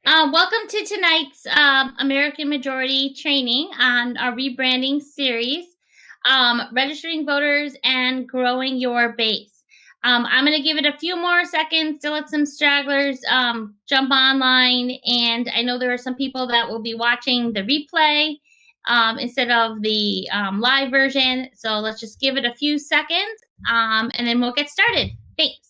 Welcome to tonight's American Majority training on our rebranding series, registering voters and growing your base. I'm going to give it a few more seconds to let some stragglers jump online. And I know there are some people that will be watching the replay instead of the live version. So let's just give it a few seconds and then we'll get started. Thanks.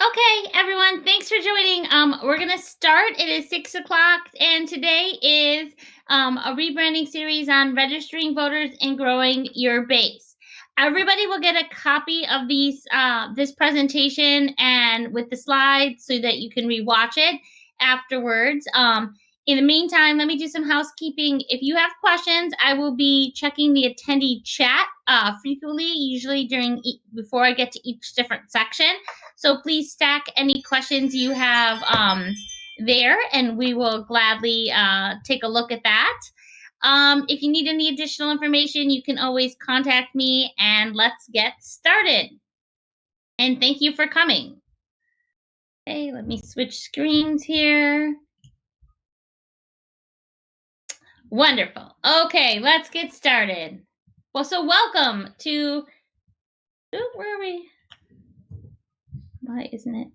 Okay, everyone, thanks for joining. We're gonna start. It is 6 o'clock, and today is a rebranding series on registering voters and growing your base. Everybody will get a copy of this presentation and with the slides so that you can rewatch it afterwards. In the meantime, let me do some housekeeping. If you have questions, I will be checking the attendee chat frequently, usually before I get to each different section. So please stack any questions you have there, and we will gladly take a look at that. If you need any additional information, you can always contact me, and let's get started. And thank you for coming. Okay, let me switch screens here. Wonderful. Okay, let's get started. Well, so welcome to. Oh, where are we? Why isn't it?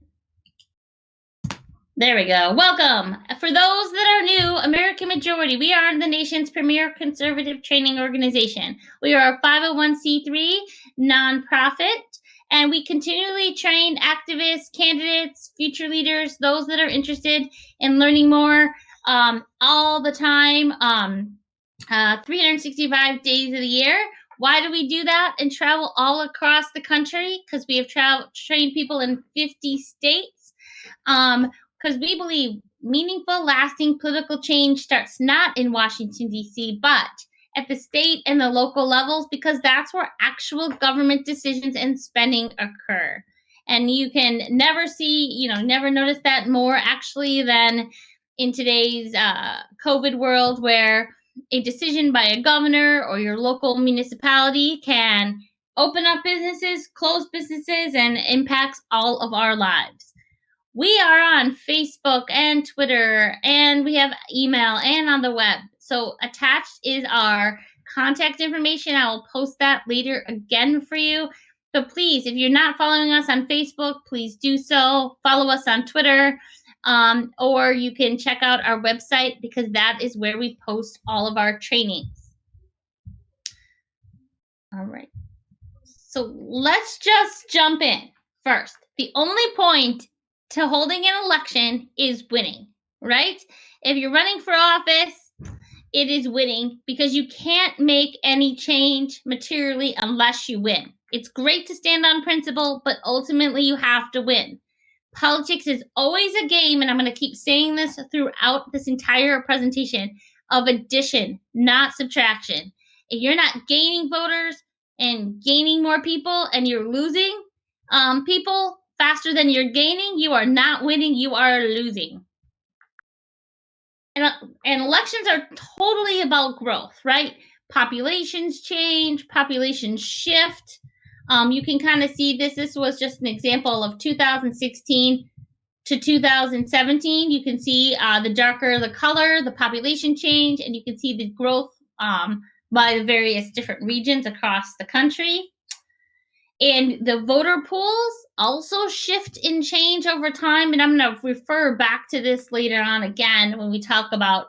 There we go. Welcome. For those that are new, American Majority, we are the nation's premier conservative training organization. We are a 501c3 nonprofit, and we continually train activists, candidates, future leaders, those that are interested in learning more all the time, 365 days of the year. Why do we do that and travel all across the country? Because we have trained people in 50 states. Because we believe meaningful, lasting political change starts not in Washington, D.C., but at the state and the local levels, because that's where actual government decisions and spending occur. And you can never notice that more actually than in today's COVID world, where a decision by a governor or your local municipality can open up businesses, close businesses, and impacts all of our lives. We are on Facebook and Twitter, and we have email and on the web. So attached is our contact information. I will post that later again for you. So please, if you're not following us on Facebook, please do so. Follow us on Twitter, or you can check out our website, because that is where we post all of our trainings. All right. So let's just jump in first. The only point to holding an election is winning, right? If you're running for office, it is winning, because you can't make any change materially unless you win. It's great to stand on principle, but ultimately you have to win. Politics is always a game, and I'm going to keep saying this throughout this entire presentation, of addition, not subtraction. If you're not gaining voters and gaining more people, and you're losing people faster than you're gaining, you are not winning, you are losing. And elections are totally about growth, right? Populations change, populations shift. You can kind of see this. This was just an example of 2016 to 2017, you can see the darker the color, the population change, and you can see the growth by the various different regions across the country. And the voter pools also shift and change over time. And I'm going to refer back to this later on again when we talk about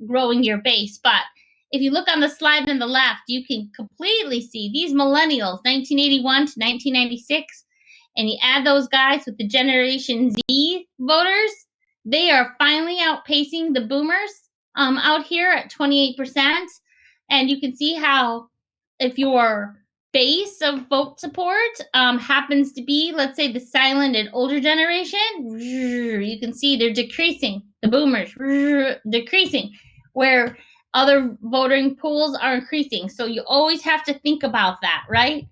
growing your base. But if you look on the slide on the left, you can completely see these millennials, 1981 to 1996, and you add those guys with the Generation Z voters, they are finally outpacing the boomers out here at 28%. And you can see how if your base of vote support happens to be, let's say, the silent and older generation, you can see they're decreasing, the boomers decreasing, where other voting pools are increasing. So you always have to think about that, right?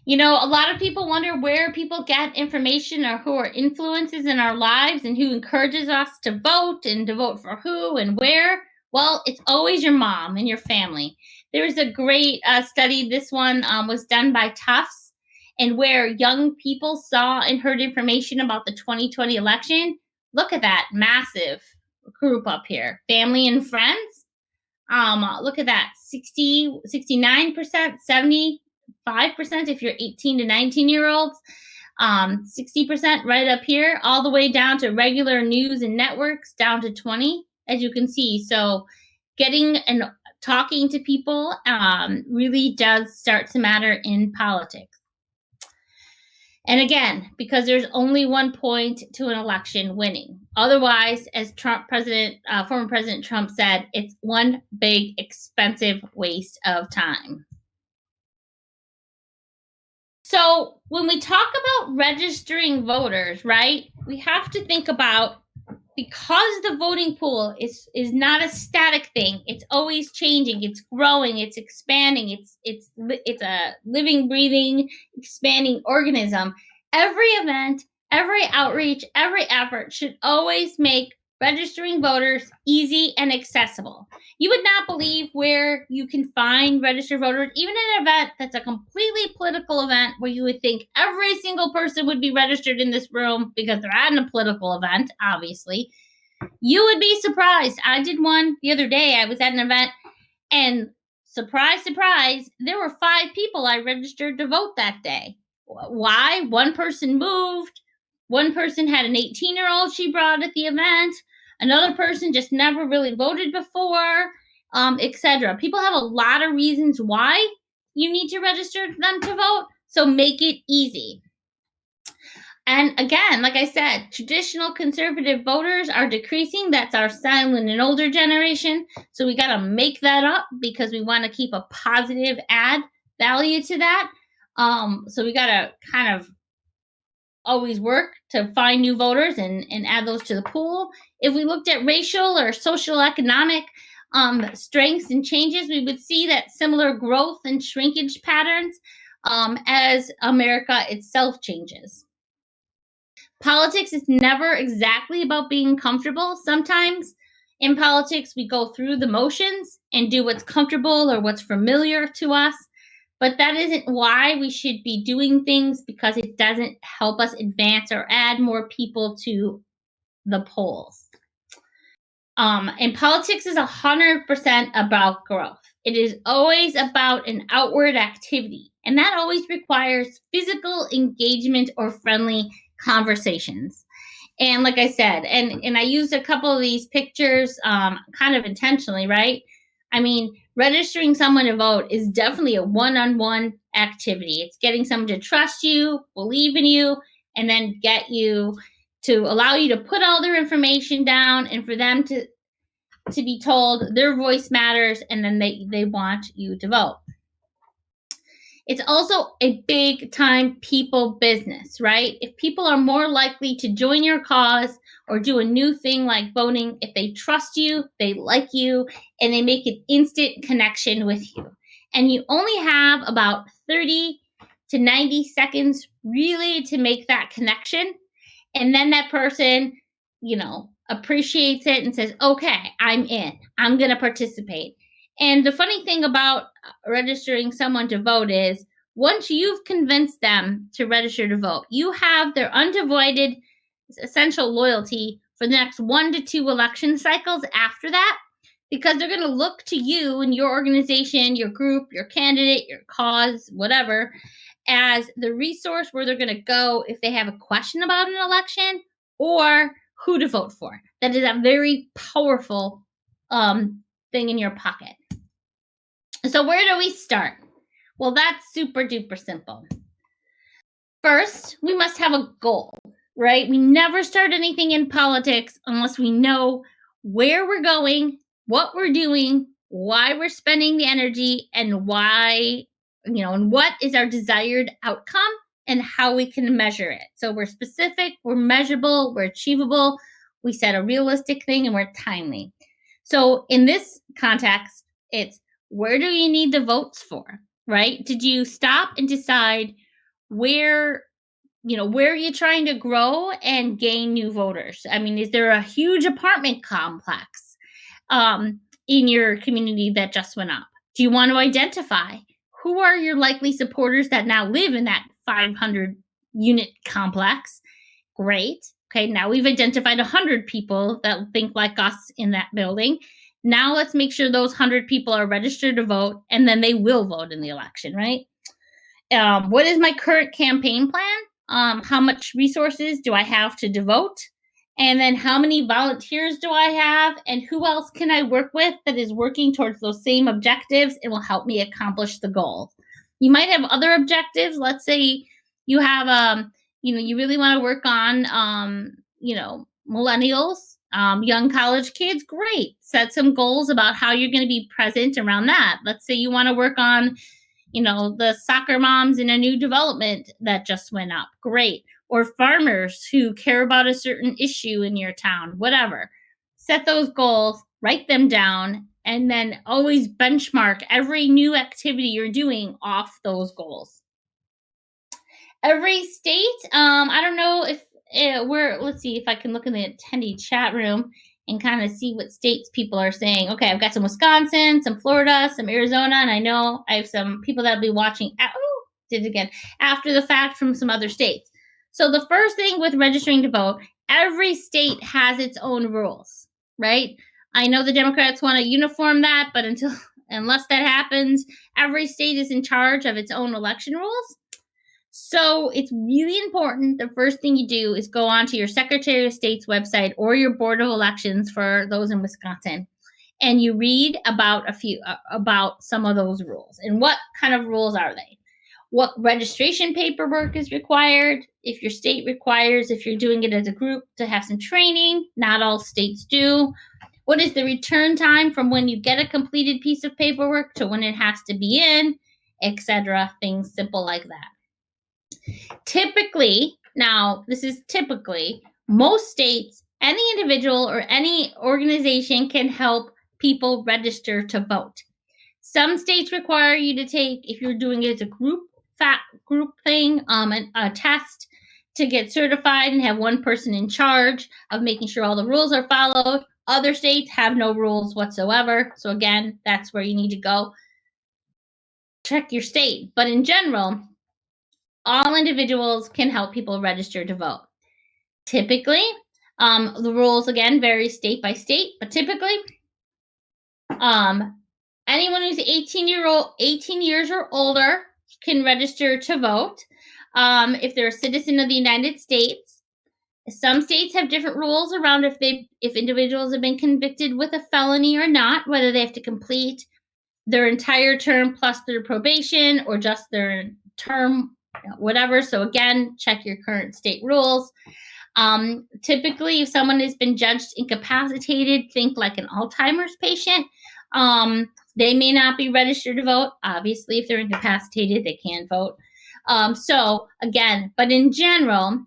You know, a lot of people wonder where people get information or who are influences in our lives and who encourages us to vote and to vote for who and where. Well, it's always your mom and your family. There's a great study. This one was done by Tufts, and where young people saw and heard information about the 2020 election. Look at that massive group up here, family and friends. Look at that, 69%, 75% if you're 18 to 19-year-olds, 60% right up here, all the way down to regular news and networks, down to 20, as you can see. So getting and talking to people really does start to matter in politics. And again, because there's only one point to an election winning. Otherwise, as former President Trump said, it's one big, expensive waste of time. So when we talk about registering voters, right, we have to think about, because the voting pool is not a static thing, it's always changing, it's growing, it's expanding, it's a living, breathing, expanding organism. Every event, every outreach, every effort should always make registering voters easy and accessible. You would not believe where you can find registered voters, even in an event that's a completely political event where you would think every single person would be registered in this room because they're at a political event, obviously. You would be surprised. I did one the other day. I was at an event, and surprise, surprise, there were 5 people I registered to vote that day. Why? One person moved. One person had an 18-year-old she brought at the event. Another person just never really voted before, etc. People have a lot of reasons why you need to register them to vote, so make it easy. And again, like I said, traditional conservative voters are decreasing. That's our silent and older generation. So we got to make that up because we want to keep a positive add value to that. So we got to kind of always work to find new voters and add those to the pool. If we looked at racial or social economic strengths and changes, we would see that similar growth and shrinkage patterns as America itself changes. Politics is never exactly about being comfortable. Sometimes in politics, we go through the motions and do what's comfortable or what's familiar to us. But that isn't why we should be doing things, because it doesn't help us advance or add more people to the polls. And politics is 100% about growth. It is always about an outward activity, and that always requires physical engagement or friendly conversations. And like I said, and I used a couple of these pictures kind of intentionally, right? I mean, registering someone to vote is definitely a one-on-one activity. It's getting someone to trust you, believe in you, and then get you to allow you to put all their information down and for them to be told their voice matters, and then they want you to vote. It's also a big time people business, right? If people are more likely to join your cause or do a new thing like voting, if they trust you, they like you, and they make an instant connection with you. And you only have about 30 to 90 seconds really to make that connection. And then that person, appreciates it and says, okay, I'm in, I'm going to participate. And the funny thing about registering someone to vote is once you've convinced them to register to vote, you have their undivided essential loyalty for the next 1 to 2 election cycles after that, because they're going to look to you and your organization, your group, your candidate, your cause, whatever, as the resource where they're going to go if they have a question about an election or who to vote for. That is a very powerful thing in your pocket. So where do we start? Well, that's super duper simple. First, we must have a goal, right? We never start anything in politics unless we know where we're going, what we're doing, why we're spending the energy, and why, and what is our desired outcome and how we can measure it. So we're specific, we're measurable, we're achievable, we set a realistic thing, and we're timely. So in this context, it's where do you need the votes for, right? Did you stop and decide where are you trying to grow and gain new voters? I mean, is there a huge apartment complex in your community that just went up? Do you want to identify who are your likely supporters that now live in that 500 unit complex? Great. Okay, now we've identified 100 people that think like us in that building. Now let's make sure those 100 people are registered to vote, and then they will vote in the election, right? What is my current campaign plan? How much resources do I have to devote? And then how many volunteers do I have? And who else can I work with that is working towards those same objectives and will help me accomplish the goal? You might have other objectives. Let's say you have, you really want to work on, millennials, young college kids. Great. Set some goals about how you're going to be present around that. Let's say you want to work on the soccer moms in a new development that just went up. Great. Or farmers who care about a certain issue in your town, whatever. Set those goals, write them down, and then always benchmark every new activity you're doing off those goals. Every state, I don't know if let's see if I can look in the attendee chat room and kind of see what states people are saying. Okay, I've got some Wisconsin, some Florida, some Arizona, and I know I have some people that'll be watching. Did it again after the fact from some other states. So the first thing with registering to vote, every state has its own rules, right? I know the Democrats want to uniform that, but unless that happens, every state is in charge of its own election rules. So it's really important. The first thing you do is go onto your Secretary of State's website or your Board of Elections for those in Wisconsin, and you read about about some of those rules. And what kind of rules are they? What registration paperwork is required? If your state requires, if you're doing it as a group, to have some training. Not all states do. What is the return time from when you get a completed piece of paperwork to when it has to be in, etc. Things simple like that. Typically, now this is typically, most states, any individual or any organization can help people register to vote. Some states require you to take, if you're doing it as a group thing, a test to get certified and have one person in charge of making sure all the rules are followed. Other states have no rules whatsoever. So again, that's where you need to go. Check your state. But in general, all individuals can help people register to vote. Typically, the rules, again, vary state by state, but typically, anyone who's 18 years or older can register to vote if they're a citizen of the United States. Some states have different rules around if individuals have been convicted with a felony or not, whether they have to complete their entire term plus their probation or just their term, whatever. So again, check your current state rules. Typically, if someone has been judged incapacitated, think like an Alzheimer's patient, they may not be registered to vote. Obviously, if they're incapacitated, they can vote. So again, but in general,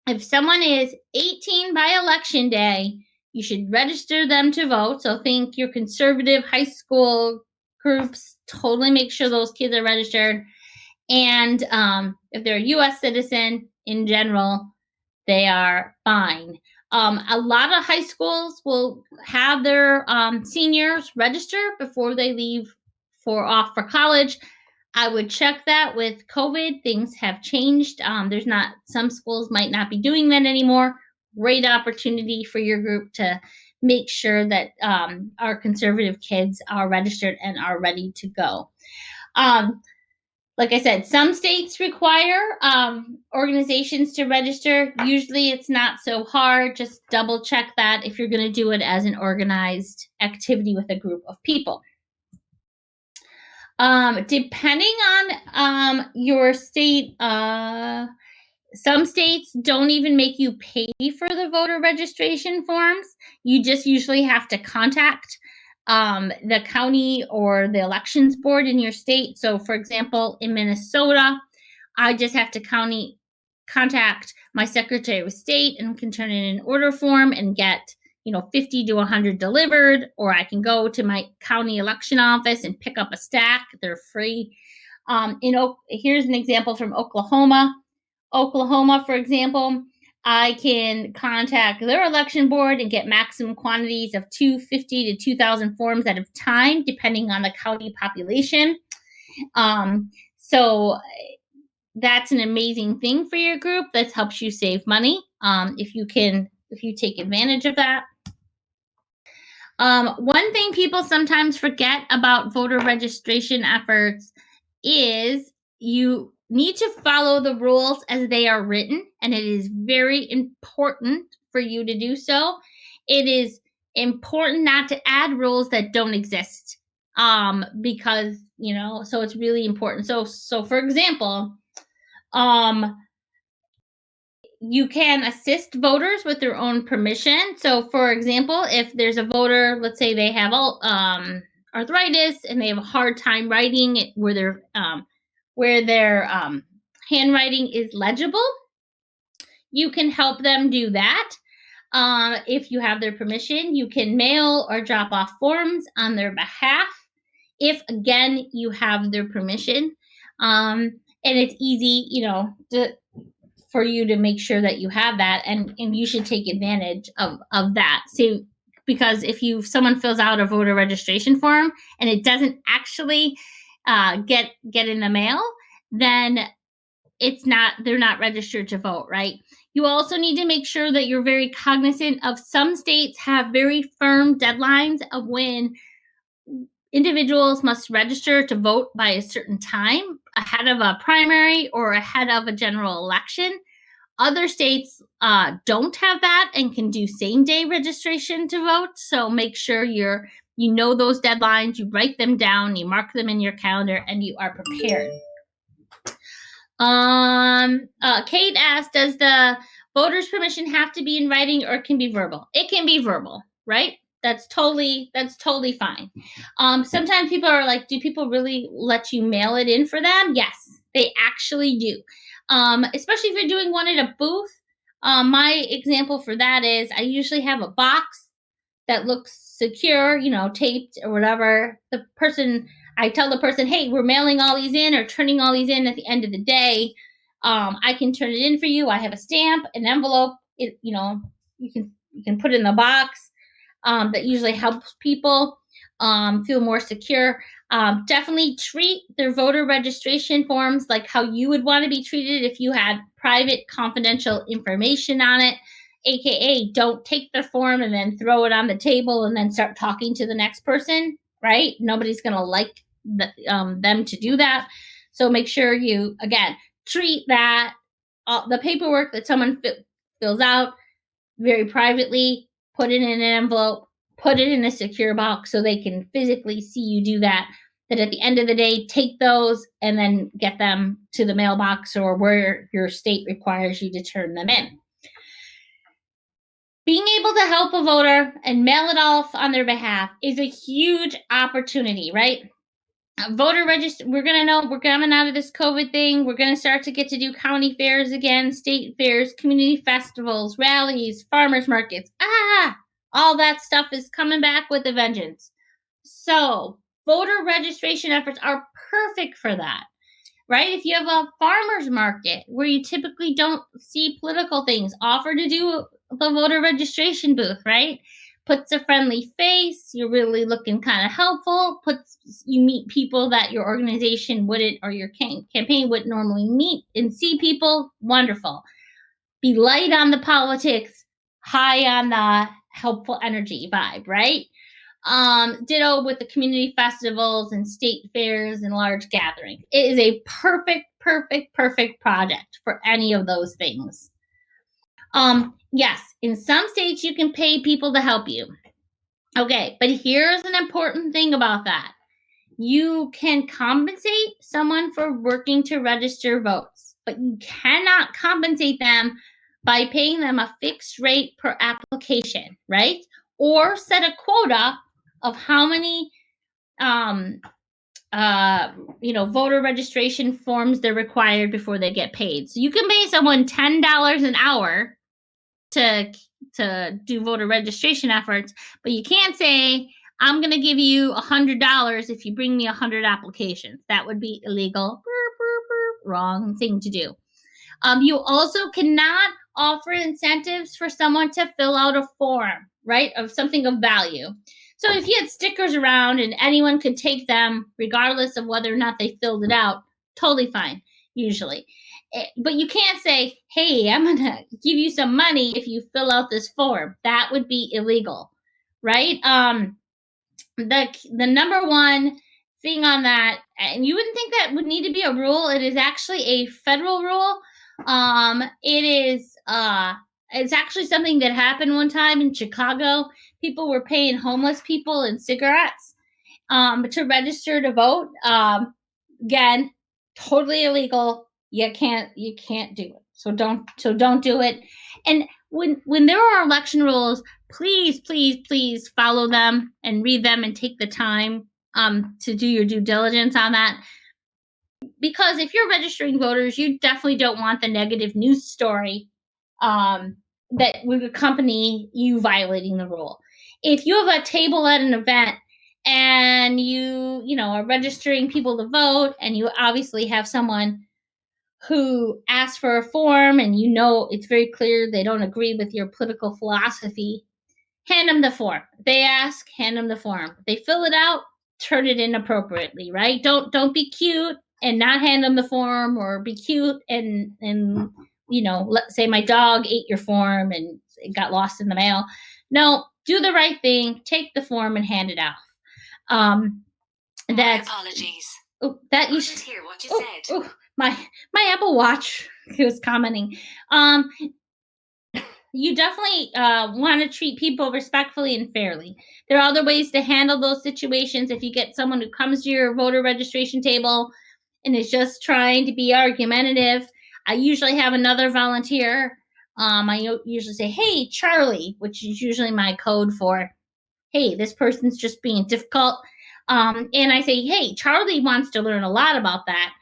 if someone is 18 by election day, you should register them to vote. So think your conservative high school groups, totally make sure those kids are registered. And if they're a U.S. citizen, in general, they are fine. A lot of high schools will have their seniors register before they leave for college. I would check that with COVID. Things have changed. Some schools might not be doing that anymore. Great opportunity for your group to make sure that our conservative kids are registered and are ready to go. Like I said, some states require organizations to register. Usually it's not so hard. Just double check that if you're going to do it as an organized activity with a group of people. Depending on your state, some states don't even make you pay for the voter registration forms. You just usually have to contact the county or the elections board in your state. So, for example, in Minnesota, I just have to contact my Secretary of State and can turn in an order form and get 50 to 100 delivered, or I can go to my county election office and pick up a stack. They're free. Here's an example from Oklahoma. Oklahoma, for example, I can contact their election board and get maximum quantities of 250 to 2,000 forms at a time, depending on the county population. So that's an amazing thing for your group. That helps you save money if you take advantage of that. One thing people sometimes forget about voter registration efforts is you need to follow the rules as they are written, and it is very important for you to do so. It is important not to add rules that don't exist because, so it's really important. So for example, you can assist voters with their own permission. So, for example, if there's a voter, let's say they have arthritis and they have a hard time writing it, where their handwriting is legible, you can help them do that. If you have their permission, you can mail or drop off forms on their behalf. If, again, you have their permission, and it's easy, for you to make sure that you have that, and you should take advantage of that. So, because if someone fills out a voter registration form and it doesn't actually get in the mail, then they're not registered to vote, right? You also need to make sure that you're very cognizant of some states have very firm deadlines of when individuals must register to vote by a certain time ahead of a primary or ahead of a general election. Other states don't have that and can do same-day registration to vote. So make sure you know those deadlines, you write them down, you mark them in your calendar, and you are prepared. Kate asked, does the voter's permission have to be in writing or can be verbal? It can be verbal, right? That's totally fine. Sometimes people are like, do people really let you mail it in for them? Yes, they actually do. Especially if you're doing one at a booth. My example for that is I usually have a box that looks secure, taped or whatever. I tell the person, hey, we're mailing all these in or turning all these in at the end of the day. I can turn it in for you. I have a stamp, an envelope. You can put it in the box. That usually helps people feel more secure. Definitely treat their voter registration forms like how you would want to be treated if you had private, confidential information on it. AKA, don't take the form and then throw it on the table and then start talking to the next person, right? Nobody's going to like them to do that. So make sure you, again, treat that, the paperwork that someone fills out very privately, put it in an envelope, put it in a secure box so they can physically see you do that. That at the end of the day, take those and then get them to the mailbox or where your state requires you to turn them in. Being able to help a voter and mail it off on their behalf is a huge opportunity, right? Voter register. We're coming out of this COVID thing. We're going to start to get to do county fairs again, state fairs, community festivals, rallies, farmers markets. All that stuff is coming back with a vengeance. So voter registration efforts are perfect for that, right? If you have a farmers market where you typically don't see political things, offer to do the voter registration booth, right? puts a friendly face, you're really looking kind of helpful, you meet people that your organization wouldn't, or your campaign wouldn't normally meet and see people, wonderful. Be light on the politics, high on the helpful energy vibe, right? Ditto with the community festivals and state fairs and large gatherings. It is a perfect project for any of those things. Yes, in some states you can pay people to help you. Okay, but here's an important thing about that. You can compensate someone for working to register votes, but you cannot compensate them by paying them a fixed rate per application, right? Or set a quota of how many voter registration forms they're required before they get paid. So you can pay someone $10 an hour to do voter registration efforts, but you can't say, I'm going to give you $100 if you bring me 100 applications. That would be illegal. Wrong thing to do. You also cannot offer incentives for someone to fill out a form, right, of something of value. So if you had stickers around and anyone could take them regardless of whether or not they filled it out, totally fine, usually. But you can't say, hey, I'm going to give you some money if you fill out this form. That would be illegal, right? The number one thing on that, and you wouldn't think that would need to be a rule. It is actually a federal rule. It's actually something that happened one time in Chicago. People were paying homeless people in cigarettes to register to vote. Again, totally illegal. You can't do it. So don't do it. And when there are election rules, please follow them and read them and take the time to do your due diligence on that. Because if you're registering voters, you definitely don't want the negative news story that would accompany you violating the rule. If you have a table at an event and you are registering people to vote, and you obviously have someone who asks for a form and it's very clear they don't agree with your political philosophy, hand them the form. They ask, hand them the form. They fill it out, turn it in appropriately, right? Don't be cute and not hand them the form, or be cute and let's say my dog ate your form and it got lost in the mail. No, do the right thing, take the form and hand it off. My apologies. That you should hear what you said. My Apple Watch was commenting. You definitely want to treat people respectfully and fairly. There are other ways to handle those situations. If you get someone who comes to your voter registration table and is just trying to be argumentative, I usually have another volunteer. I usually say, hey, Charlie, which is usually my code for, hey, this person's just being difficult. And I say, hey, Charlie wants to learn a lot about that.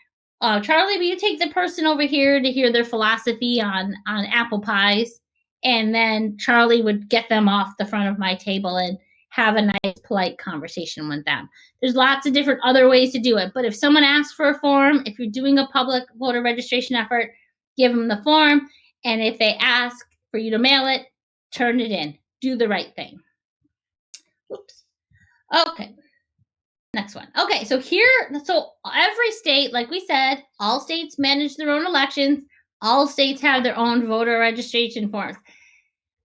Charlie, will you take the person over here to hear their philosophy on apple pies? And then Charlie would get them off the front of my table and have a nice, polite conversation with them. There's lots of different other ways to do it. But if someone asks for a form, if you're doing a public voter registration effort, give them the form. And if they ask for you to mail it, turn it in. Do the right thing. Oops. Okay. Next one. Okay, so every state, like we said, all states manage their own elections. All states have their own voter registration forms.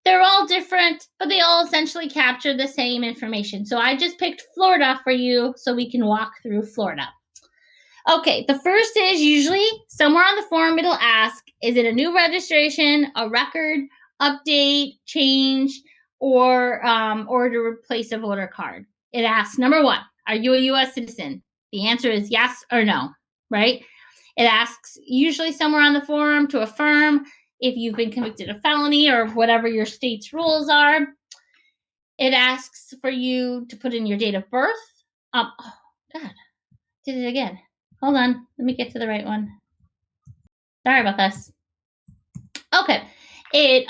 They're all different, but they all essentially capture the same information. So I just picked Florida for you so we can walk through Florida. Okay, the first is usually somewhere on the form it'll ask, is it a new registration, a record, update, change, or to replace a voter card? It asks, number one, are you a U.S. citizen? The answer is yes or no, right? It asks usually somewhere on the form to affirm if you've been convicted of felony or whatever your state's rules are. It asks for you to put in your date of birth. Oh, God, did it again. Hold on, let me get to the right one. Sorry about this. Okay. It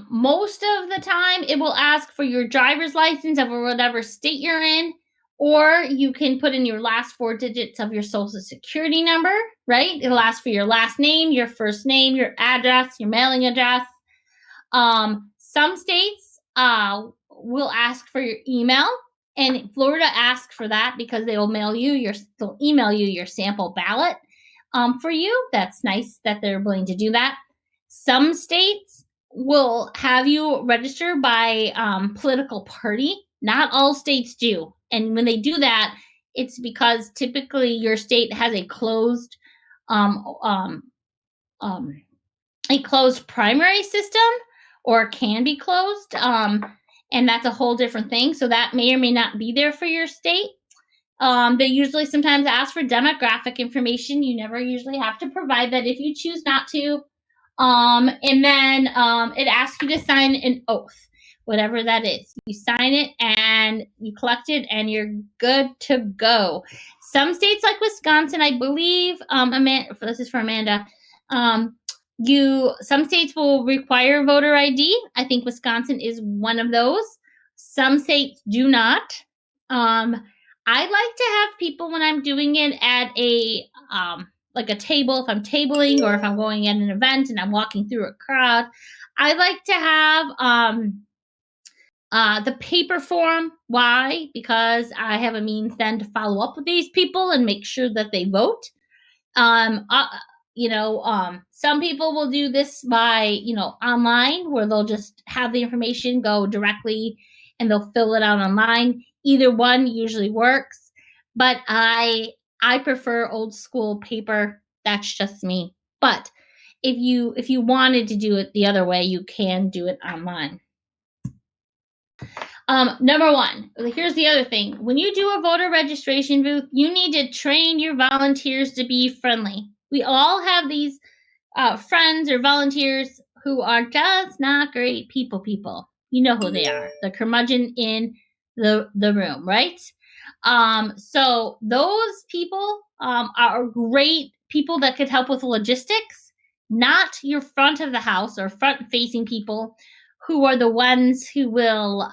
most of the time it will ask for your driver's license of whatever state you're in, or you can put in your last 4 digits of your social security number, right? It'll ask for your last name, your first name, your address, your mailing address. Some states will ask for your email, and Florida asks for that because they'll email you your sample ballot for you. That's nice that they're willing to do that. Some states will have you register by political party. Not all states do. And when they do that, it's because typically your state has a closed primary system, or can be closed. And that's a whole different thing. So that may or may not be there for your state. They usually sometimes ask for demographic information. You never usually have to provide that if you choose not to. And then it asks you to sign an oath, whatever that is. You sign it and you collect it and you're good to go. Some states like Wisconsin, I believe, this is for Amanda, some states will require voter ID. I think Wisconsin is one of those. Some states do not. I like to have people, when I'm doing it at a table, if I'm tabling or if I'm going at an event and I'm walking through a crowd, I like to have the paper form. Why? Because I have a means then to follow up with these people and make sure that they vote. Some people will do this by, online, where they'll just have the information go directly and they'll fill it out online. Either one usually works, but I prefer old school paper. That's just me. But if you wanted to do it the other way, you can do it online. Number one, here's the other thing. When you do a voter registration booth, you need to train your volunteers to be friendly. We all have these friends or volunteers who are just not great people. You know who they are. The curmudgeon in the room, right? So those people are great people that could help with logistics, not your front of the house or front-facing people who are the ones who will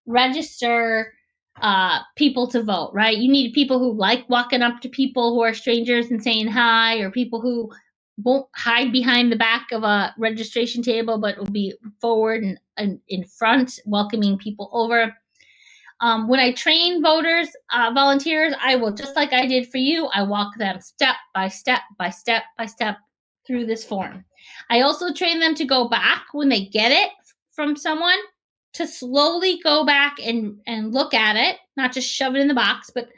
register people to vote, right? You need people who like walking up to people who are strangers and saying hi, or people who won't hide behind the back of a registration table, but will be forward and in front, welcoming people over. When I train volunteers, I will, just like I did for you, I walk them step by step through this form. I also train them to go back when they get it from someone, to slowly go back and look at it, not just shove it in the box, but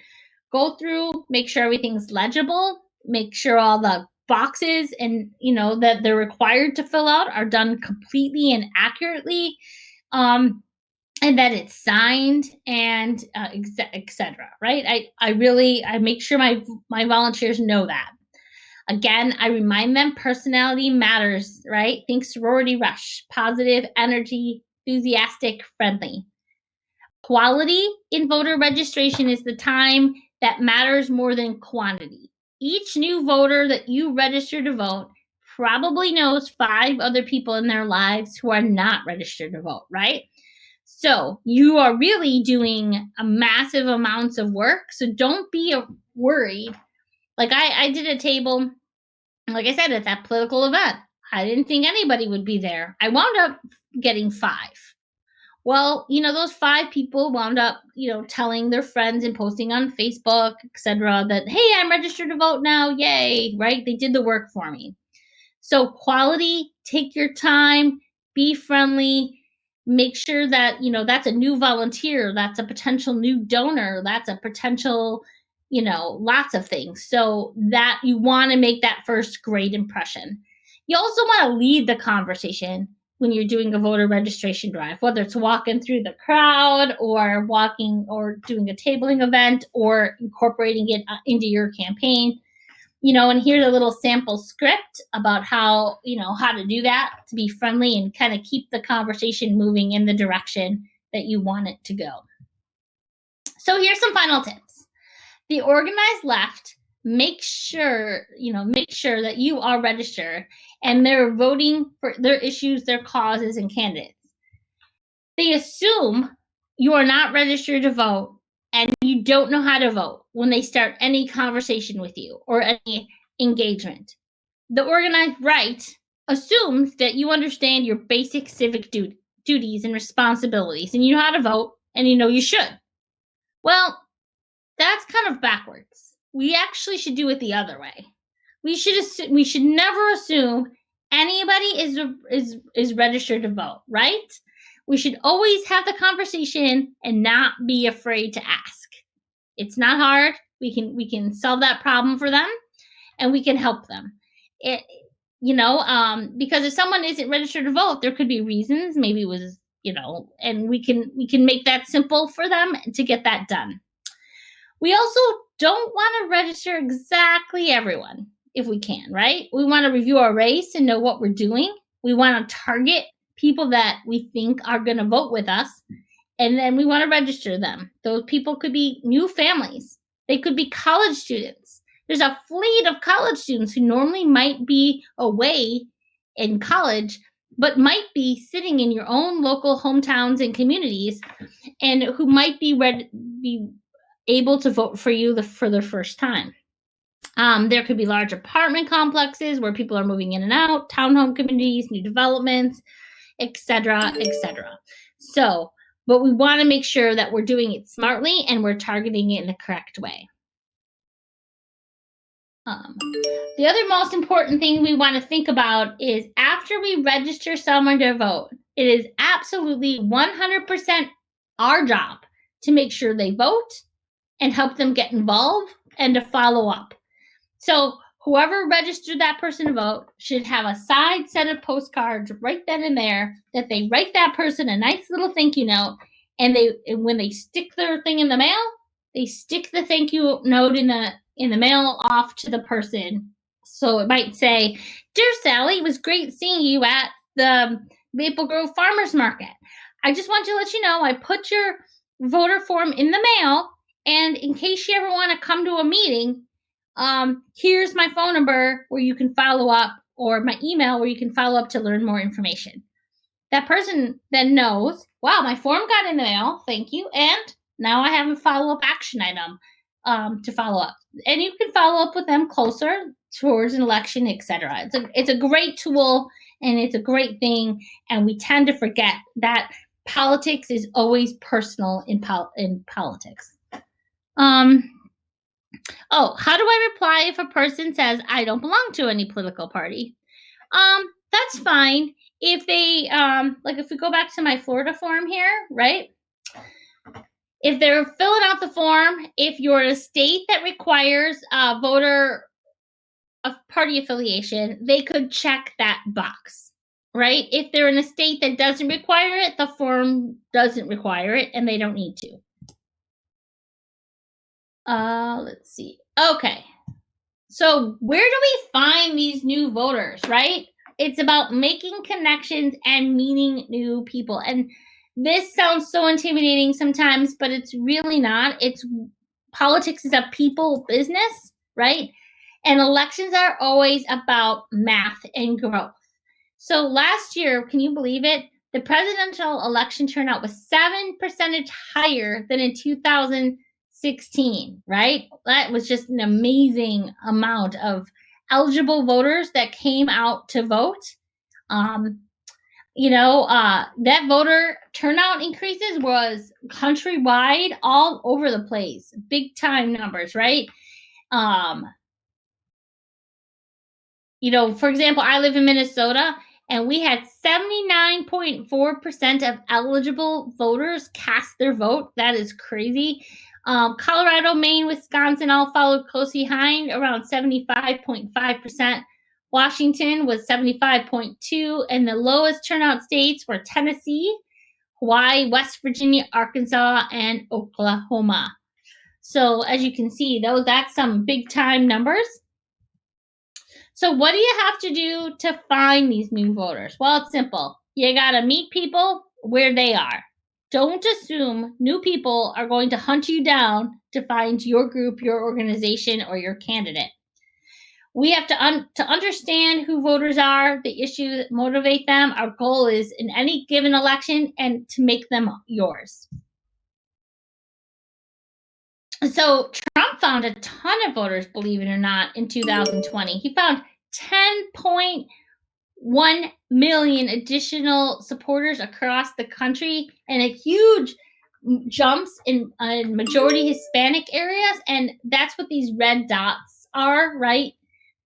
go through, make sure everything's legible, make sure all the boxes and that they're required to fill out are done completely and accurately, and that it's signed, and etc. Right? I make sure my volunteers know that. Again, I remind them personality matters, right? Think sorority rush, positive energy, enthusiastic, friendly. Quality in voter registration is the time that matters more than quantity. Each new voter that you register to vote probably knows 5 other people in their lives who are not registered to vote, right? So you are really doing a massive amounts of work. So don't be worried. Like I did a table, like I said, at that political event. I didn't think anybody would be there. I wound up getting 5. Well, those 5 people wound up, telling their friends and posting on Facebook, etc., that, hey, I'm registered to vote now. Yay, right? They did the work for me. So quality, take your time, be friendly, make sure that, that's a new volunteer, that's a potential new donor, that's a potential, lots of things. So that you want to make that first great impression. You also want to lead the conversation when you're doing a voter registration drive, whether it's walking through the crowd or walking or doing a tabling event or incorporating it into your campaign. And here's a little sample script about how to do that, to be friendly and kind of keep the conversation moving in the direction that you want it to go. So here's some final tips. The organized left make sure that you are registered and they're voting for their issues, their causes, and candidates. They assume you are not registered to vote and you don't know how to vote when they start any conversation with you or any engagement. The organized right assumes that you understand your basic civic duties and responsibilities, and you know how to vote, and you know you should. Well, that's kind of backwards. We actually should do it the other way. We should never assume anybody is registered to vote, right? We should always have the conversation and not be afraid to ask. It's not hard. We can solve that problem for them, and we can help them. Because if someone isn't registered to vote, there could be reasons. Maybe it was, and we can make that simple for them to get that done. We also don't want to register exactly everyone if we can, right? We want to review our race and know what we're doing. We want to target people that we think are going to vote with us, and then we want to register them. Those people could be new families. They could be college students. There's a fleet of college students who normally might be away in college, but might be sitting in your own local hometowns and communities, and who might be able to vote for you for the first time. There could be large apartment complexes where people are moving in and out, townhome communities, new developments, etc., etc. But we want to make sure that we're doing it smartly and we're targeting it in the correct way. The other most important thing we want to think about is after we register someone to vote, it is absolutely 100% our job to make sure they vote and help them get involved and to follow up. So whoever registered that person to vote should have a side set of postcards right then and there that they write that person a nice little thank you note, and when they stick their thing in the mail, they stick the thank you note in the mail off to the person. So it might say, "Dear Sally, it was great seeing you at the Maple Grove Farmers Market. I just want to let you know I put your voter form in the mail, and in case you ever want to come to a meeting, here's my phone number where you can follow up, or my email where you can follow up to learn more information." That person then knows, wow, my form got in the mail, thank you, and now I have a follow-up action item to follow up. And you can follow up with them closer towards an election, etc. It's a great tool, and it's a great thing, and we tend to forget that politics is always personal in politics. How do I reply if a person says I don't belong to any political party? That's fine. If they, if we go back to my Florida form here, right? If they're filling out the form, if you're in a state that requires a voter party affiliation, they could check that box, right? If they're in a state that doesn't require it, the form doesn't require it, and they don't need to. Let's see. Okay. So where do we find these new voters, right? It's about making connections and meeting new people. And this sounds so intimidating sometimes, but it's really not. Politics is a people business, right? And elections are always about math and growth. So last year, can you believe it? The presidential election turnout was 7% higher than in 2016, right? That was just an amazing amount of eligible voters that came out to vote. That voter turnout increases was countrywide, all over the place, big time numbers, right? For example, I live in Minnesota, and we had 79.4% of eligible voters cast their vote. That is crazy. Colorado, Maine, Wisconsin all followed closely behind, around 75.5%. Washington was 75.2%, and the lowest turnout states were Tennessee, Hawaii, West Virginia, Arkansas, and Oklahoma. So as you can see, that's some big time numbers. So what do you have to do to find these new voters? Well, it's simple. You got to meet people where they are. Don't assume new people are going to hunt you down to find your group, your organization, or your candidate. We have to understand who voters are, the issues that motivate them. Our goal is in any given election and to make them yours. So Trump found a ton of voters, believe it or not, in 2020. He found 10.1 1 million additional supporters across the country and a huge jumps in majority Hispanic areas. And that's what these red dots are, right?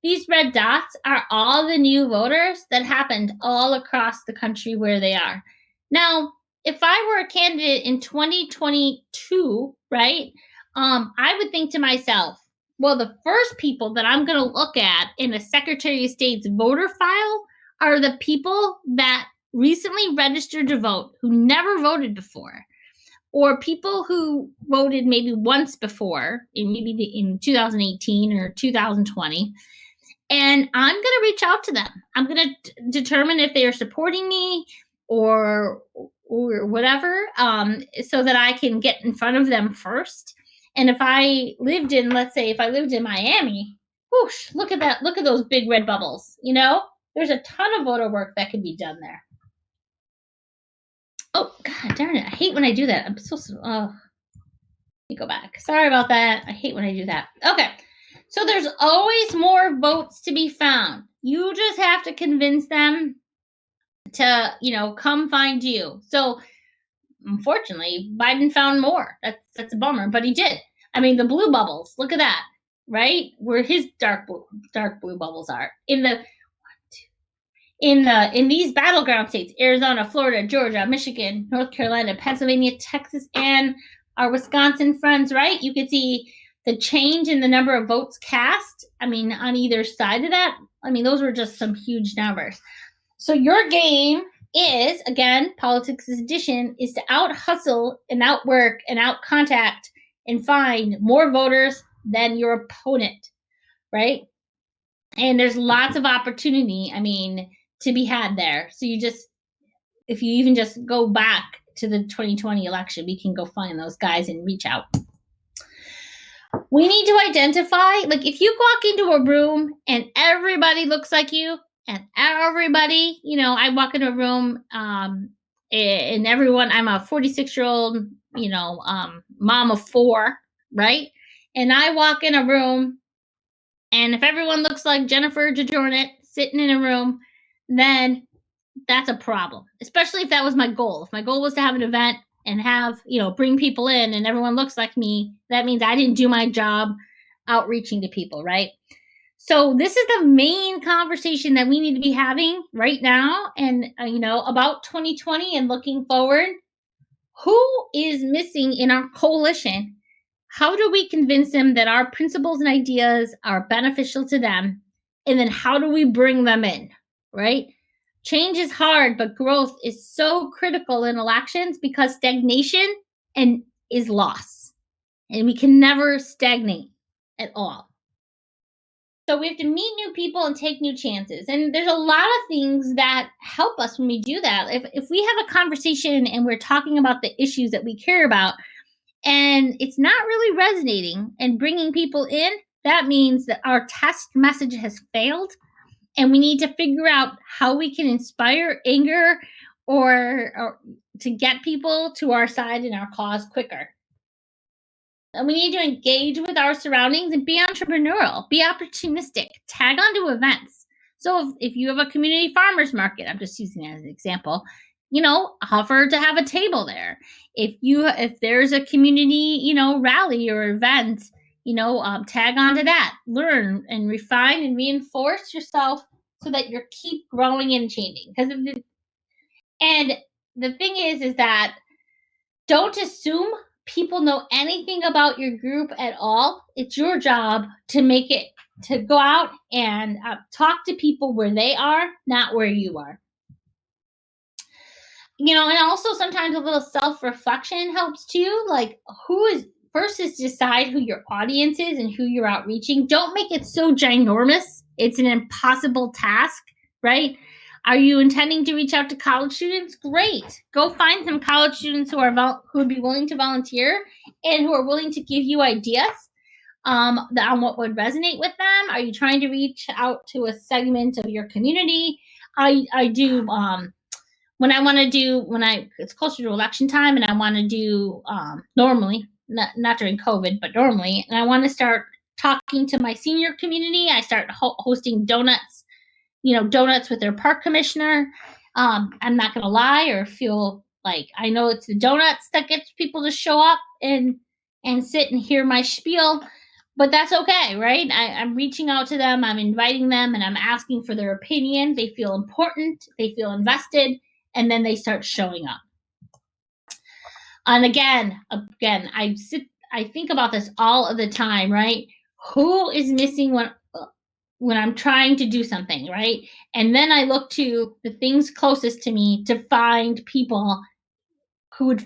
These red dots are all the new voters that happened all across the country where they are. Now, if I were a candidate in 2022, right, I would think to myself, well, the first people that I'm going to look at in a Secretary of State's voter file are the people that recently registered to vote, who never voted before, or people who voted maybe once before, in 2018 or 2020. And I'm going to reach out to them. I'm going to determine if they are supporting me or whatever, so that I can get in front of them first. And if I lived in, let's say, if I lived in Miami, whoosh, look at that. Look at those big red bubbles. You know, there's a ton of voter work that can be done there. Oh, God darn it. I hate when I do that. I'm so, let me go back. Sorry about that. I hate when I do that. Okay. So there's always more votes to be found. You just have to convince them to, come find you. So unfortunately, Biden found more. That's a bummer, but he did. I mean, the blue bubbles, look at that, right? Where his dark blue bubbles are. In these battleground states, Arizona, Florida, Georgia, Michigan, North Carolina, Pennsylvania, Texas, and our Wisconsin friends, right? You could see the change in the number of votes cast. I mean, on either side of that, those were just some huge numbers. So your game is, again, Politics Edition, is to out hustle and outwork and out contact and find more voters than your opponent, right? And there's lots of opportunity, to be had there. So if you even just go back to the 2020 election, we can go find those guys and reach out. We need to identify, if you walk into a room and everybody looks like you, and everybody, I walk into a room, and everyone, I'm a 46-year-old, mom of 4, right? And I walk in a room, and if everyone looks like Jennifer DeJornett sitting in a room, then that's a problem, especially if that was my goal. If my goal was to have an event and have, bring people in and everyone looks like me, that means I didn't do my job outreaching to people, right? So this is the main conversation that we need to be having right now and, about 2020 and looking forward. Who is missing in our coalition? How do we convince them that our principles and ideas are beneficial to them? And then how do we bring them in, right? Change is hard, but growth is so critical in elections because stagnation is loss. And we can never stagnate at all. So we have to meet new people and take new chances. And there's a lot of things that help us when we do that. If we have a conversation and we're talking about the issues that we care about and it's not really resonating and bringing people in, that means that our test message has failed. And we need to figure out how we can inspire anger or to get people to our side and our cause quicker. And we need to engage with our surroundings and be entrepreneurial, be opportunistic, tag onto events. So if you have a community farmers market, I'm just using that as an example, offer to have a table there. If there's a community, rally or event, tag onto that, learn and refine and reinforce yourself so that you keep growing and changing. And the thing is that don't assume people know anything about your group at all. It's your job to go out and talk to people where they are, not where you are. And also sometimes a little self-reflection helps too. First is decide who your audience is and who you're outreaching. Don't make it so ginormous. It's an impossible task, right? Are you intending to reach out to college students? Great. Go find some college students who would be willing to volunteer and who are willing to give you ideas on what would resonate with them. Are you trying to reach out to a segment of your community? I do when it's closer to election time and I want to do normally, not during COVID, but normally, and I want to start talking to my senior community. I start hosting donuts donuts with their park commissioner. I'm not going to lie or feel like I know it's the donuts that gets people to show up and sit and hear my spiel, but that's okay, right? I'm reaching out to them, I'm inviting them, and I'm asking for their opinion. They feel important, they feel invested, and then they start showing up. And again, I think about this all of the time, right? Who is missing when I'm trying to do something, right? And then I look to the things closest to me to find people who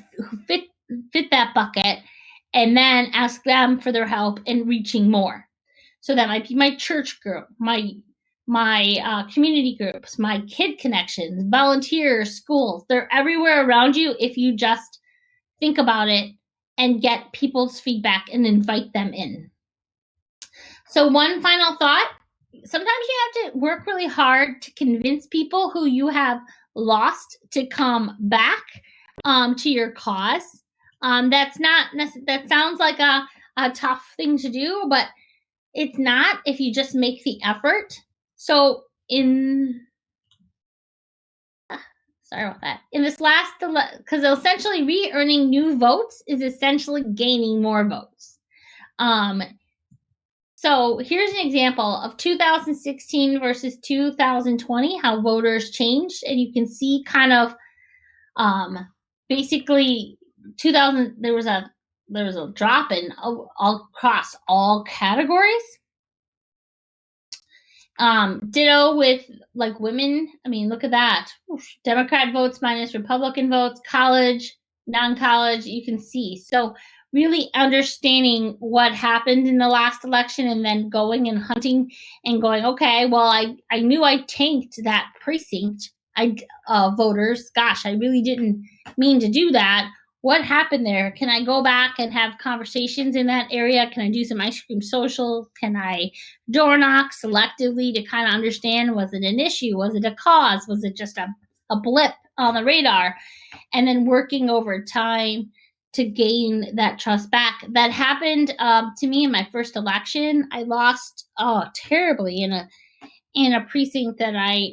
fit that bucket, and then ask them for their help in reaching more. So that might be my church group, my community groups, my kid connections, volunteers, schools. They're everywhere around you if you just think about it and get people's feedback and invite them in. So one final thought, sometimes you have to work really hard to convince people who you have lost to come back to your cause. That sounds like a tough thing to do, but it's not if you just make the effort. So sorry about that. In this last, because essentially re-earning new votes is essentially gaining more votes. So here's an example of 2016 versus 2020, how voters changed. And you can see kind of basically 2000, there was a drop in all across all categories. Ditto with like women. I mean, look at that. Democrat votes minus Republican votes, college, non-college, you can see. So really understanding what happened in the last election and then going and hunting and going, okay, well, I knew I tanked that precinct. Voters, gosh, I really didn't mean to do that. What happened there? Can I go back and have conversations in that area? Can I do some ice cream social? Can I door knock selectively to kind of understand, was it an issue? Was it a cause? Was it just a blip on the radar? And then working over time to gain that trust back. That happened to me in my first election. I lost terribly in a precinct that I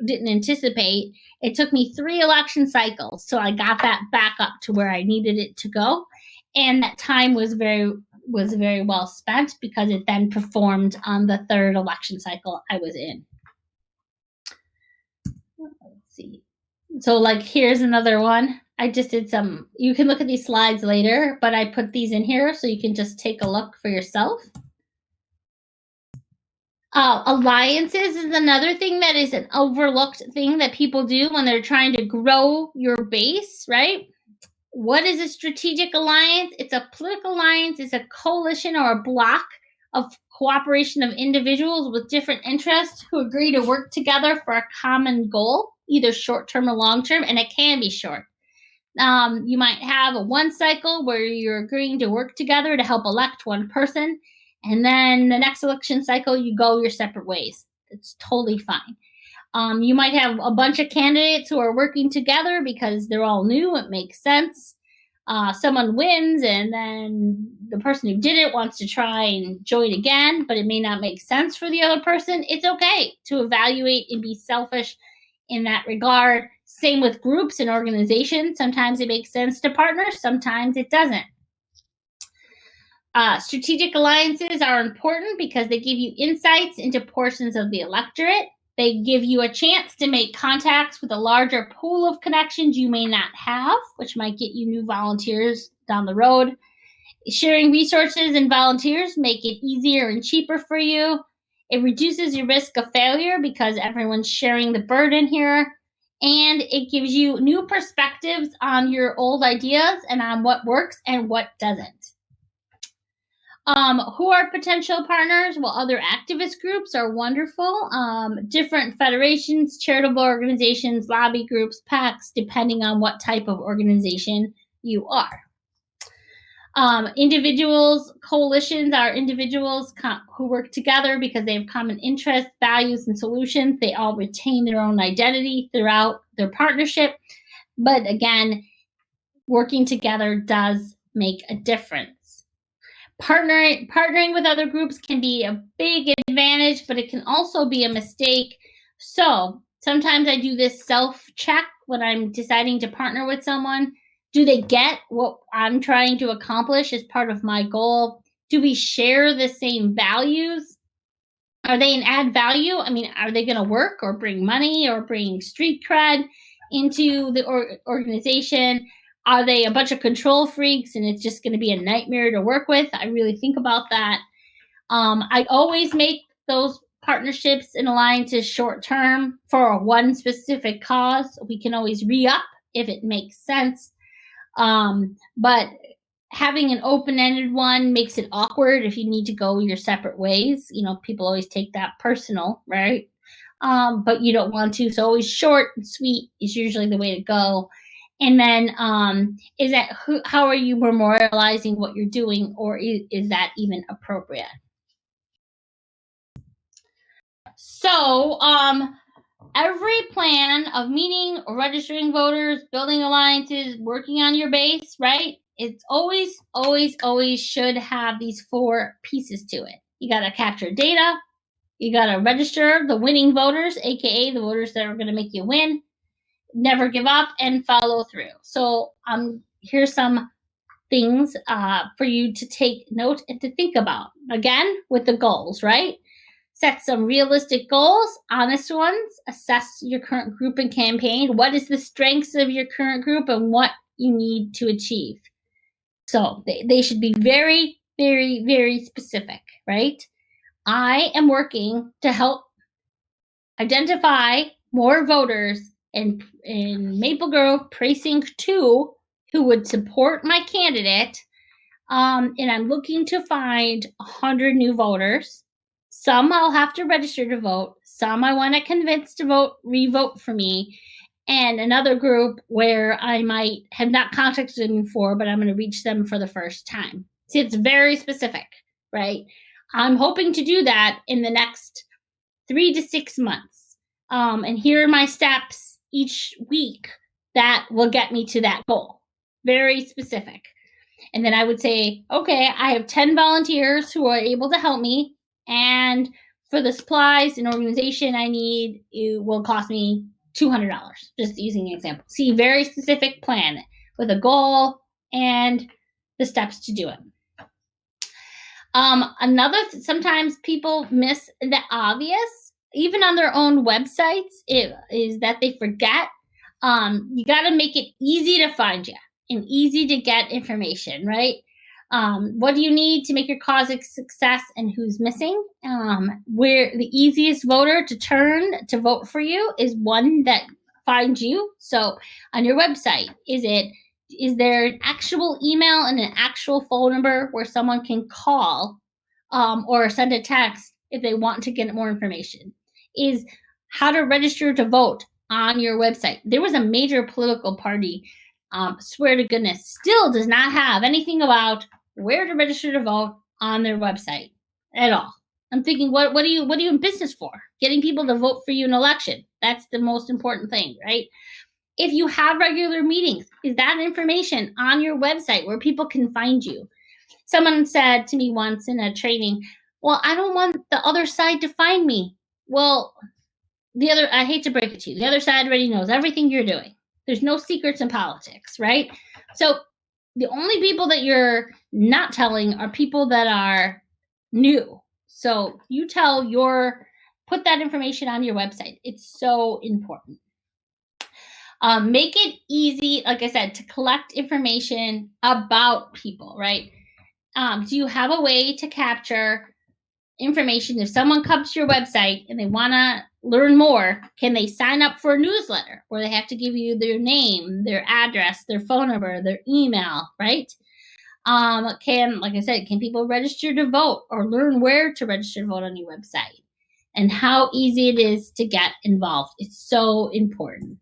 didn't anticipate. It took me 3 election cycles, so I got that back up to where I needed it to go, and that time was very well spent because it then performed on the 3rd election cycle I was in. Let's see. So like here's another one. I just did some, you can look at these slides later, but I put these in here so you can just take a look for yourself. Alliances is another thing that is an overlooked thing that people do when they're trying to grow your base, right? What is a strategic alliance? It's a political alliance. It's a coalition or a block of cooperation of individuals with different interests who agree to work together for a common goal, either short-term or long-term, and it can be short. You might have a one cycle where you're agreeing to work together to help elect one person, and then the next election cycle, you go your separate ways. It's totally fine. You might have a bunch of candidates who are working together because they're all new. It makes sense. Someone wins, and then the person who did it wants to try and join again, but it may not make sense for the other person. It's okay to evaluate and be selfish in that regard. Same with groups and organizations. Sometimes it makes sense to partner, sometimes it doesn't. Strategic alliances are important because they give you insights into portions of the electorate. They give you a chance to make contacts with a larger pool of connections you may not have, which might get you new volunteers down the road. Sharing resources and volunteers make it easier and cheaper for you. It reduces your risk of failure because everyone's sharing the burden here. And it gives you new perspectives on your old ideas and on what works and what doesn't. Who are potential partners? Well, other activist groups are wonderful. Different federations, charitable organizations, lobby groups, PACs, depending on what type of organization you are. Individuals, coalitions are individuals who work together because they have common interests, values, and solutions. They all retain their own identity throughout their partnership. But again, working together does make a difference. Partnering with other groups can be a big advantage, but it can also be a mistake So sometimes I do this self-check when I'm deciding to partner with someone. Do they get what I'm trying to accomplish as part of my goal? Do we share the same values? Are they an add value? I mean, are they going to work or bring money or bring street cred into the organization? Are they a bunch of control freaks and it's just going to be a nightmare to work with? I really think about that. I always make those partnerships and alliances short term for one specific cause. We can always re up if it makes sense. But having an open-ended one makes it awkward if you need to go your separate ways. People always take that personal, right? But you don't want to. So always short and sweet is usually the way to go. And then how are you memorializing what you're doing, or is that even appropriate? So every plan of meeting or registering voters, building alliances, working on your base, right? It's always, always, always should have these 4 pieces to it. You got to capture data. You got to register the winning voters, aka the voters that are going to make you win. Never give up and follow through. So here's some things for you to take note and to think about. Again, with the goals, right? Set some realistic goals, honest ones. Assess your current group and campaign. What is the strengths of your current group and what you need to achieve? So they should be very, very, very specific, right? I am working to help identify more voters in Maple Grove Precinct 2 who would support my candidate. And I'm looking to find 100 new voters. Some I'll have to register to vote. Some I want to convince to re-vote for me. And another group where I might have not contacted them before, but I'm going to reach them for the first time. See, it's very specific, right? I'm hoping to do that in the next 3 to 6 months. And here are my steps each week that will get me to that goal. Very specific. And then I would say, okay, I have 10 volunteers who are able to help me. And for the supplies and organization I need, it will cost me $200, just using an example. See, very specific plan with a goal and the steps to do it. Sometimes people miss the obvious, even on their own websites, is that they forget. You got to make it easy to find you and easy to get information, right? What do you need to make your cause a success and who's missing? Where the easiest voter to turn to vote for you is one that finds you. So on your website, is there an actual email and an actual phone number where someone can call or send a text if they want to get more information? Is how to register to vote on your website. There was a major political party, swear to goodness, still does not have anything about where to register to vote on their website at all. I'm thinking, what are you in business for? Getting people to vote for you in an election. That's the most important thing, right? If you have regular meetings, is that information on your website where people can find you? Someone said to me once in a training, well, I don't want the other side to find me. Well, I hate to break it to you, the other side already knows everything you're doing. There's no secrets in politics, right? So the only people that you're not telling are people that are new. So you put that information on your website. It's so important. Make it easy, like I said, to collect information about people, right? Do you have a way to capture information? If someone comes to your website and they want to learn more, can they sign up for a newsletter where they have to give you their name, their address, their phone number, their email, right? Like I said, can people register to vote or learn where to register to vote on your website and how easy it is to get involved? It's so important.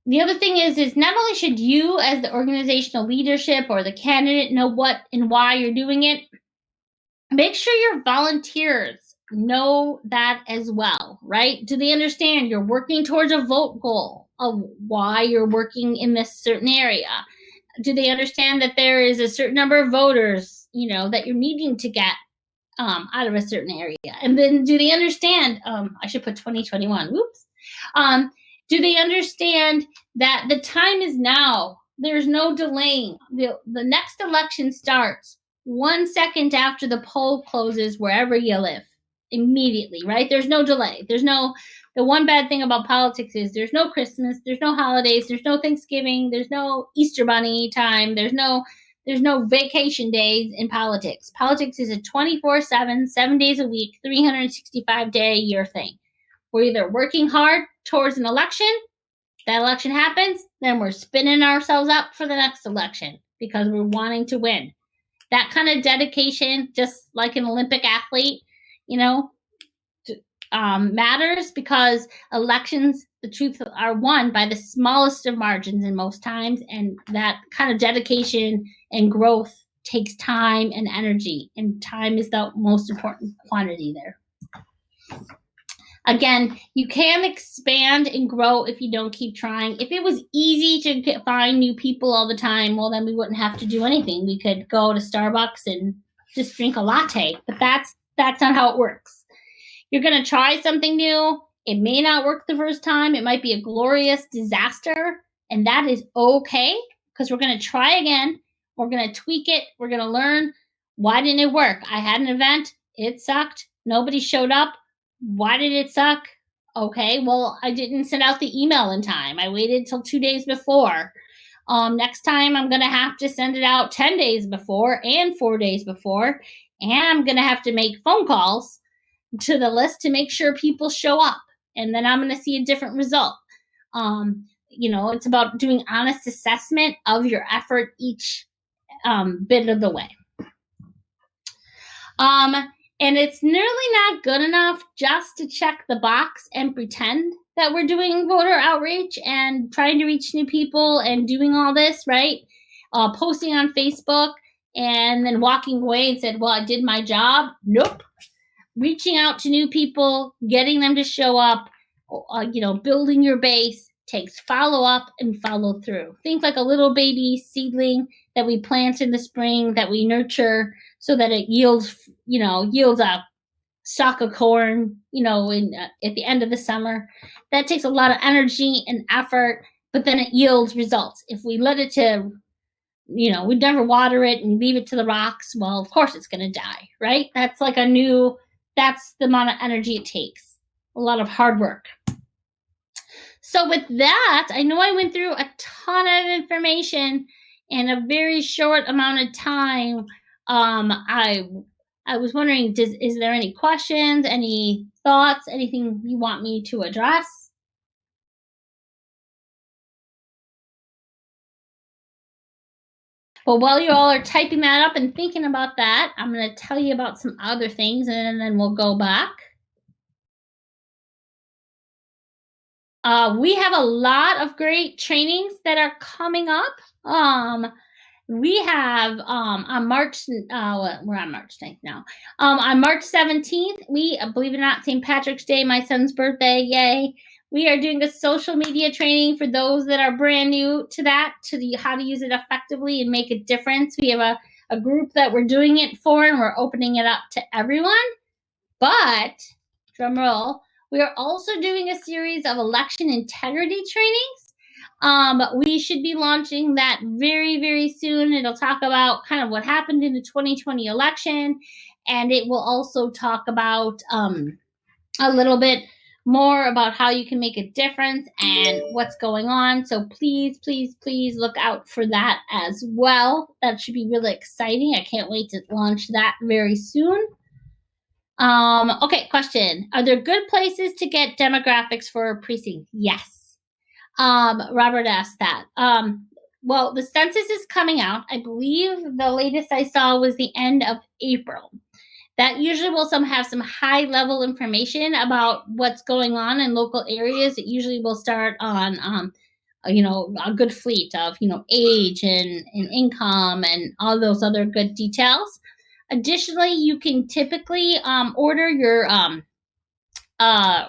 The other thing is not only should you as the organizational leadership or the candidate know what and why you're doing it, make sure your volunteers know that as well, right? Do they understand you're working towards a vote goal of why you're working in this certain area? Do they understand that there is a certain number of voters, that you're needing to get out of a certain area. And then do they understand, I should put 2021, whoops. Do they understand that the time is now? There's no delaying. The next election starts 1 second after the poll closes wherever you live. Immediately, right? There's no delay. The one bad thing about politics is there's no Christmas, there's no holidays, there's no Thanksgiving, there's no Easter bunny time, there's no vacation days in politics. Politics is a 24/7, 7 days a week, 365-day a year thing. We're either working hard towards an election, that election happens, then we're spinning ourselves up for the next election because we're wanting to win. That kind of dedication, just like an Olympic athlete, matters, because elections, the truth, are won by the smallest of margins in most times, and that kind of dedication and growth takes time and energy, and time is the most important quantity there. Again, you can expand and grow if you don't keep trying. If it was easy to find new people all the time, well, then we wouldn't have to do anything. We could go to Starbucks and just drink a latte, but that's not how it works. You're going to try something new. It may not work the first time. It might be a glorious disaster, and that is okay, because we're going to try again. We're going to tweak it. We're going to learn, why didn't it work? I had an event. It sucked. Nobody showed up. Why did it suck? Okay, well, I didn't send out the email in time. I waited till 2 days before. Next time, I'm going to have to send it out 10 days before and 4 days before, and I'm going to have to make phone calls to the list to make sure people show up, and then I'm going to see a different result. It's about doing honest assessment of your effort each bit of the way. And it's nearly not good enough just to check the box and pretend that we're doing voter outreach and trying to reach new people and doing all this, right? Posting on Facebook and then walking away and said, well, I did my job. Nope. Reaching out to new people, getting them to show up, building your base takes follow up and follow through. Think like a little baby seedling that we plant in the spring, that we nurture so that it yields a stalk of corn, at the end of the summer. That takes a lot of energy and effort, but then it yields results. If we let it to, we never water it and leave it to the rocks, well, of course it's going to die, right? That's the amount of energy it takes. A lot of hard work. So with that, I know I went through a ton of information in a very short amount of time. I was wondering, is there any questions, any thoughts, anything you want me to address? Well, while you all are typing that up and thinking about that, I'm going to tell you about some other things, and then we'll go back. We have a lot of great trainings that are coming up. We have on March, we're on March 9th now. On March 17th, we, believe it or not, St. Patrick's Day, my son's birthday, yay. We are doing a social media training for those that are brand new to that, how to use it effectively and make a difference. We have a group that we're doing it for, and we're opening it up to everyone. But, drum roll, we are also doing a series of election integrity trainings. We should be launching that very, very soon. It'll talk about kind of what happened in the 2020 election, and it will also talk about a little bit more about how you can make a difference and what's going on. So please, please, please look out for that as well. That should be really exciting. I can't wait to launch that very soon. Okay, question. Are there good places to get demographics for a precinct? Yes. Robert asked that. Well, the census is coming out. I believe the latest I saw was the end of April. That usually will have some high-level information about what's going on in local areas. It usually will start on, a good fleet of, age and income and all those other good details. Additionally, you can typically order your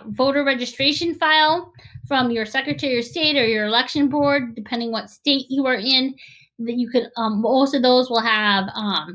voter registration file from your Secretary of State or your election board, depending what state you are in. That you could most of those will have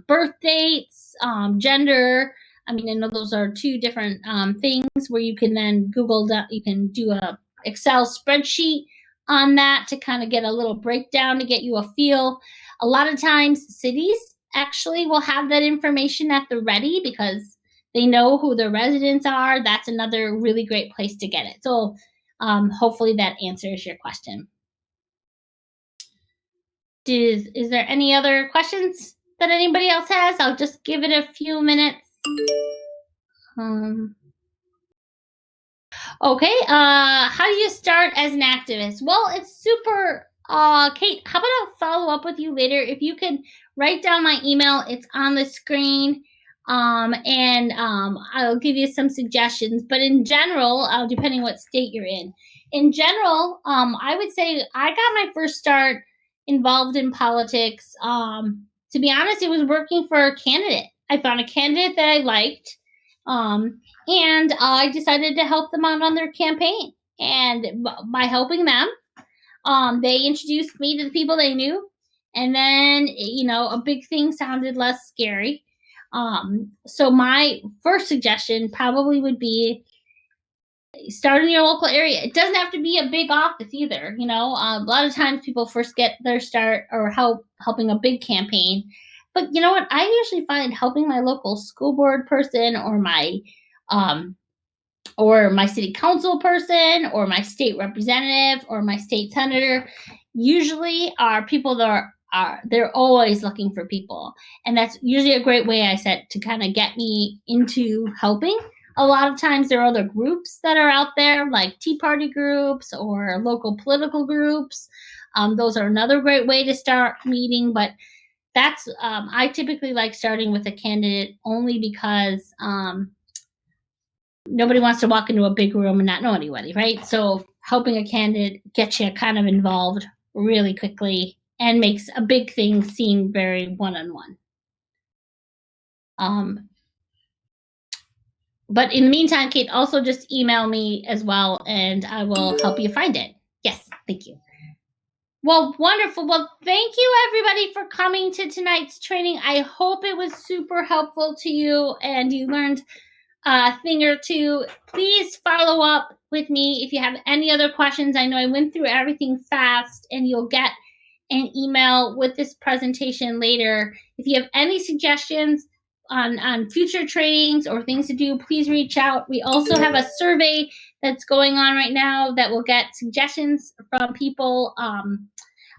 birth dates, gender, I mean, I know those are two different things where you can then Google that. You can do a Excel spreadsheet on that to kind of get a little breakdown to get you a feel. A lot of times, cities actually will have that information at the ready because they know who the residents are. That's another really great place to get it. So hopefully that answers your question. Is there any other questions that anybody else has? I'll just give it a few minutes. Okay, how do you start as an activist? Well, it's super, Kate, how about I'll follow up with you later? If you could write down my email, it's on the screen, and I'll give you some suggestions. But in general, depending what state you're in general, I would say I got my first start involved in politics. To be honest, it was working for a candidate. I found a candidate that I liked. And I decided to help them out on their campaign. And by helping them, they introduced me to the people they knew. And then, a big thing sounded less scary. So my first suggestion probably would be start in your local area. It doesn't have to be a big office either. A lot of times people first get their start or helping a big campaign. But you know what? I usually find helping my local school board person or my city council person or my state representative or my state senator usually are people that they're always looking for people. And that's usually a great way I said to kind of get me into helping. A lot of times there are other groups that are out there like Tea Party groups or local political groups. Those are another great way to start meeting, but that's I typically like starting with a candidate only because nobody wants to walk into a big room and not know anybody, right? So helping a candidate gets you kind of involved really quickly and makes a big thing seem very one-on-one. But in the meantime, Kate, also just email me as well and I will help you find it. Yes, thank you. Well, wonderful. Well, thank you everybody for coming to tonight's training. I hope it was super helpful to you and you learned a thing or two. Please follow up with me if you have any other questions. I know I went through everything fast and you'll get an email with this presentation later. If you have any suggestions on future trainings or things to do, please reach out. We also have a survey that's going on right now that will get suggestions from people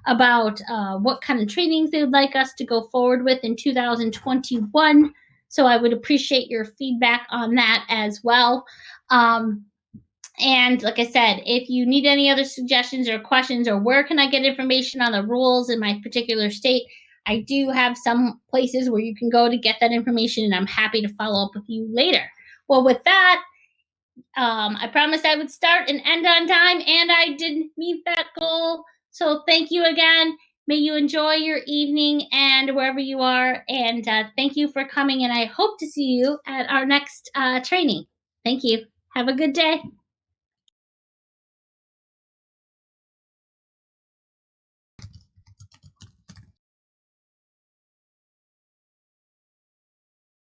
about what kind of trainings they would like us to go forward with in 2021. So I would appreciate your feedback on that as well. And like I said, if you need any other suggestions or questions or where can I get information on the rules in my particular state, I do have some places where you can go to get that information and I'm happy to follow up with you later. Well, with that, I promised I would start and end on time and I did meet that goal. So thank you again. May you enjoy your evening and wherever you are. And thank you for coming. And I hope to see you at our next training. Thank you. Have a good day.